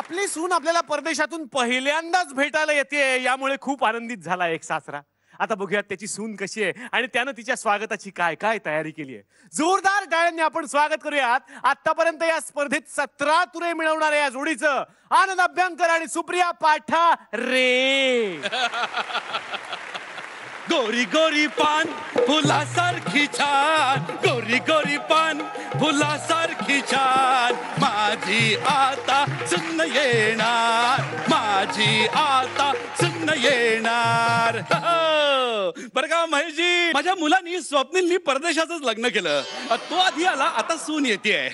आपली सून आपल्याला परदेशातून पहिल्यांदाच भेटायला येते, यामुळे खूप आनंदित झाला एक सासरा. आता बघूयात त्याची सून कशी आहे आणि त्यानं तिच्या स्वागताची काय काय तयारी केली आहे. जोरदार टाळ्यांनी आपण स्वागत करूयात. आतापर्यंत या स्पर्धेत 17 तुरे मिळवणाऱ्या या जोडीचं आनंद अभ्यंकर आणि सुप्रिया पाठारे. गोरी गोरी पान फुलासारखी छान, गोरी गोरी पान फुलासारखी छान, माझी आता सुन्न येणार, माझी आता सुन्न येणार. बरं का महेशजी, माझ्या मुलांनी स्वप्नीलनी परदेशातच लग्न केलं. तो आधी आला, आता सून येतेय.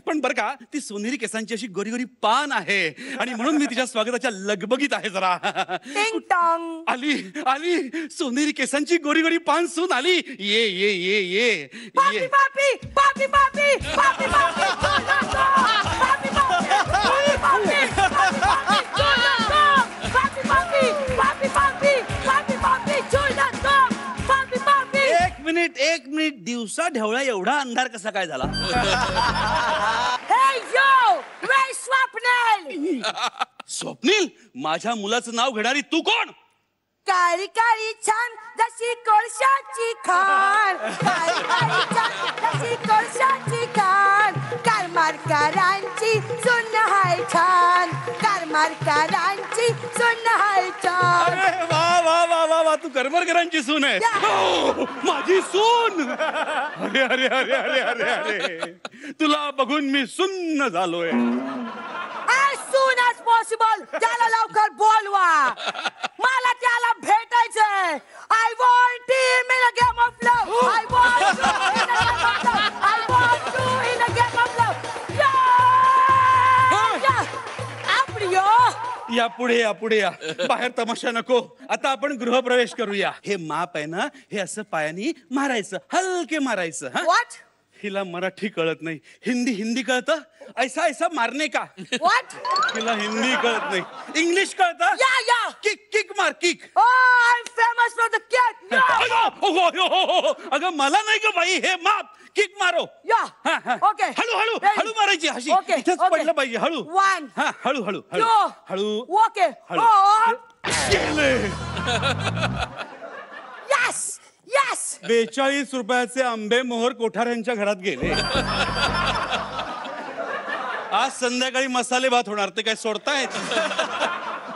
पण बरं का, ती सोनेरी केसांची अशी गोरी गोरी पान आहे आणि म्हणून मी तिच्या स्वागताच्या लगबगीत आहे जरा. आली आली सोनेरी केसांची गोरी गोरी पान सून आली. ये ये ये ये पापी पापी पापी पापी पापी पापी पापी पापी. एक मिनिट दिवसा ढवळा एवढा अंधार कसा काय झाला? स्वप्नील, माझ्या मुलाचं नाव घेणारी तू कोण? काळी काळी छान जशी कोळशाची खाण, काळी काळी छान जशी कोळशाची खाण, कारमारकरांची सुन हाय छान, कारमारकरांची सुन हाय छान. अरे वा वा वा वा वा, तू करमरकरांची सून आहे. माझी सून. अरे अरे अरे अरे अरे अरे, तुला बघून मी सुन्न झालोय. As soon as possible त्याला लवकर बोलवा, मला त्याला भेटायचंय. I want him in a game of love. I want you in a game of love. I want you in a game of love. या पुढे या पुढे या, बाहेर तमाशा नको. आता आपण गृहप्रवेश करूया. हे माप आहे ना, हे असं पायानी मारायचं, हलके मारायचं. What? हिला मराठी कळत नाही, हिंदी कळतं. ऐसा ऐसा मारने का. What? हिला हिंदी कळत नाही, इंग्लिश कळतं. Yeah. किक मार kick. Oh, I'm famous for the kick. अगं मला नाही का बाई, हे माप. किक मारो. Yeah. Okay. हळू मारायची. अशी इथेच पडलं पाहिजे. हळू. One. हळू हळू Two. हळू. Okay. गेले. Yes. 42 रुपयाचे आंबे मोहर कोठार यांच्या घरात गेले. आज संध्याकाळी मसाले भात होणार, ते काय सोडतायत?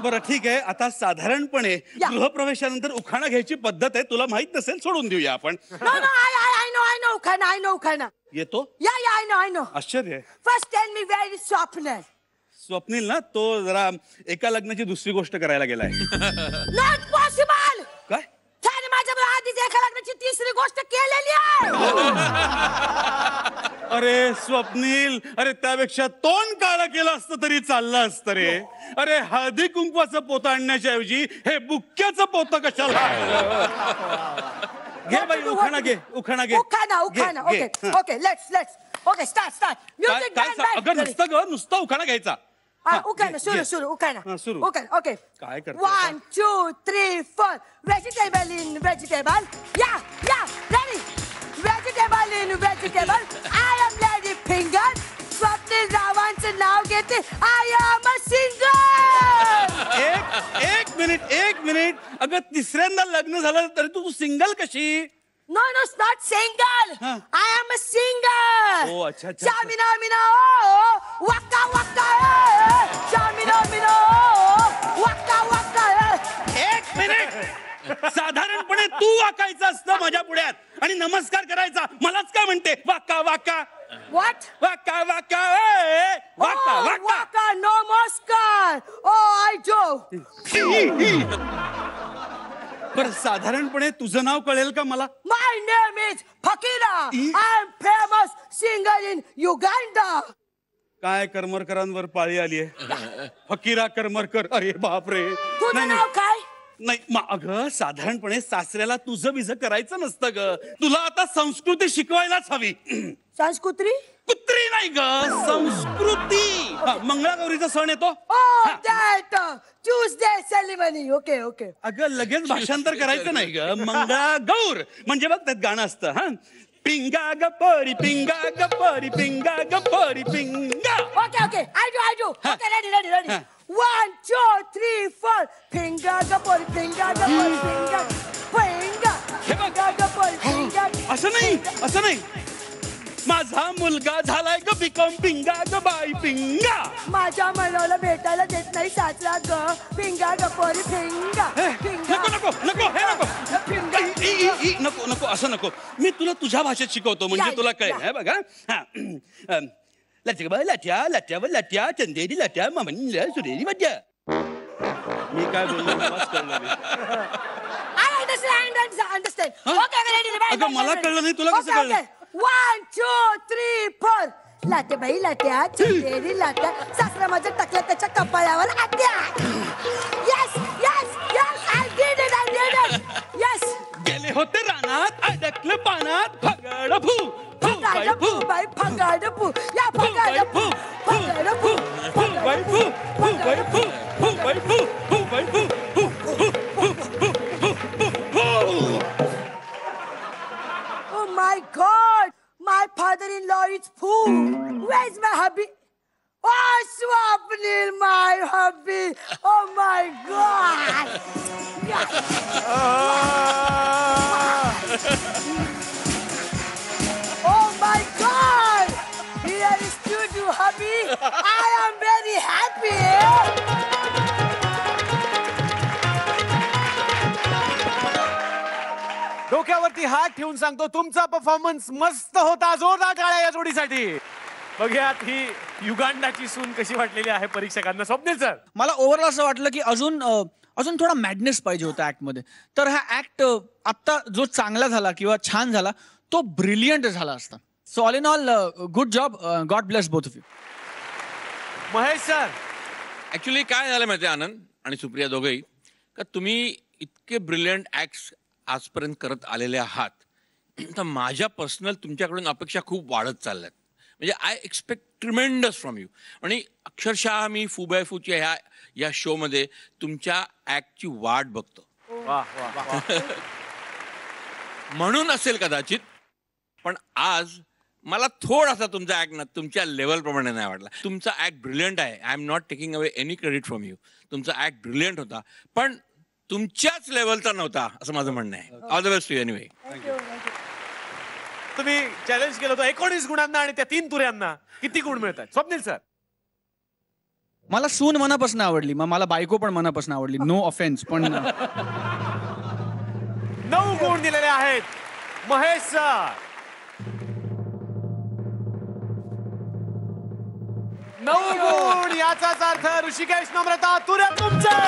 बरं ठीक आहे. आता साधारणपणे गृहप्रवेशानंतर उखाणा घ्यायची पद्धत आहे, तुला माहित नसेल, सोडून देऊया आपण. No, I know उखाणा. येतो? Yeah, I know. आश्चर्य. First tell me where is Swapnil? Swapnil ना, तो जरा एका लग्नाची दुसरी गोष्ट करायला गेलाय. Not possible. काय? त्याने माझ्या आधीच एका लग्नाची तिसरी गोष्ट केलेली आहे. अरे स्वप्नील, अरे त्यापेक्षा तोंड काळा केलं असतं तरी चाललं असतं रे. अरे हळदी कुंकवाचं पोतं आणण्याच्या ऐवजी हे बुक्क्याचं पोतं कशाला? घे बाई, उखाणा घे. उखाणा. Okay, let's. Okay, start. Music band. अगं नुसतं उखाणा घ्यायचा. उखाणा सुरू. उखाणा. सुरू. Okay. काय करते? 1, 2, 3, 4. Vegetable in vegetable. Yeah. Ready. Vegetable in vegetable. I am Lady Finger. Swapnil रावांचं नाव घेते. I am a singer. एक मिनिट. अगं तिसऱ्यांदा लग्न झालं तरी तू सिंगल कशी? No, it's not single. I am a singer. Oh, अच्छा. Shamina, oh, waka, Shamina, oh, waka. एक मिनिट. साधारणपणे तू वाकायचं असतं माझ्या पुढ्यात आणि नमस्कार करायचा. मलाच काय म्हणते waka. What? Waka. Waka, namaskar. Oh, I do. बरं साधारणपणे तुझं नाव कळेल का मला? My name is Fakira. I am famous singer in Uganda. काय करमरकरांवर पाळी आलीये? फकीरा करमरकर. अरे बापरे. तुझं नाव काय? नाही अगं साधारणपणे सासऱ्याला तुझं बिझं करायचं नसतं ग. तुला आता संस्कृती शिकवायलाच हवी. संस्कृती? कुत्री नाही ग, संस्कृती. मंगळागौरीचा सण येतो. ट्यूजडे सेलिमनी. ओके. अगं लगेच भाषांतर करायचं नाही ग. मंगळागौर म्हणजे बघ त्यात गाणं असतं. पिंगा गपरी पिंगा गपरी पिंगा गपरी पिंगा. Okay, okay. I do. Okay, ready. 1, 2, 3, 4. Finger the ball, finger. हे बघ. असं नाही माझा मुलगा झालाय ग बिकॉम पिंगा ग बाई पिंगा. माझ्या मुलाला भेटायला देत नाही सासरा ग. फिंगा ग पोरी फिंगा. नको असं नको. मी तुला तुझ्या भाषेत शिकवतो म्हणजे या, तुला या. कळेल. हे बघा लट्या चंदेरी लट्या मामनी सुरेरी मध्या. मी काय बोललो मलाच कळलं नाही. I understand. Okay, ready. अगं, मला कळलं नाही, तुला कसं कळलं? 1, 2, 3, 4. लाट्या बाई लाट्या चंदेरी लाट्या सासरा माझ्या टाकल्या त्याच्या कपाळावर आत्या. Yes, I did it. Yes. गेले होते रानात अडकलं पानात फगड फू फगाड फू बाई फगाड फू. या फगाड फू. Oh my God! My father-in-law is fool. Where's my hubby? Oh, Swapnil, my hubby. Oh my God! Oh my God! Here is Tutu, hubby. I am very happy. डोक्यावरती हात ठेवून सांगतो तुमचा परफॉर्मन्स मस्त होता. जोरदार टाळ्या या जोडीसाठी. बघूयात ही युगांडाची सून कशी वाटलेली आहे परीक्षकांना. स्वप्नील सर, मला ओव्हरऑल असं वाटलं की अजून थोडा मॅडनेस पाहिजे होता ऍक्ट मध्ये. तर हा ऍक्ट आता जो चांगला झाला किंवा छान झाला तो ब्रिलियंट झाला असता. So all in all good job. God bless both of you. Mahesh sir, actually काय झालं माहिती आनंद आणि सुप्रिया दोघेही का तुम्ही इतके ब्रिलियंट ऍक्ट्स आजपर्यंत करत आलेले आहात तर माझ्या पर्सनल तुमच्याकडून अपेक्षा खूप वाढत चालल्यात. म्हणजे I expect tremendous from you. आणि अक्षरशः मी फू बाय फूच्या या शोमध्ये तुमच्या ऍक्टची वाट बघतो. म्हणून असेल कदाचित, पण आज मला थोडासा तुमचा ऍक्ट ना तुमच्या लेवलप्रमाणे नाही वाटला. तुमचा ऍक्ट ब्रिलियंट आहे. I am not taking away any credit from you. तुमचा ऍक्ट ब्रिलियंट होता पण तुमच्याच लेवलचा नव्हता असं माझं म्हणणं आहे. All the best to anyway. तुम्ही चॅलेंज केलं होतं 19 गुणांना आणि त्या 3 तुऱ्यांना किती गुण मिळतात? स्वप्नील सर, मला सून मनापासून आवडली. मग मला बायको पण मनापासून आवडली. नो ऑफेन्स पण 9 गुण दिलेले आहेत. महेश सर 9 गुण. याचाच अर्थ ऋषिकेश, नम्रता, तुऱ्या तुमचे.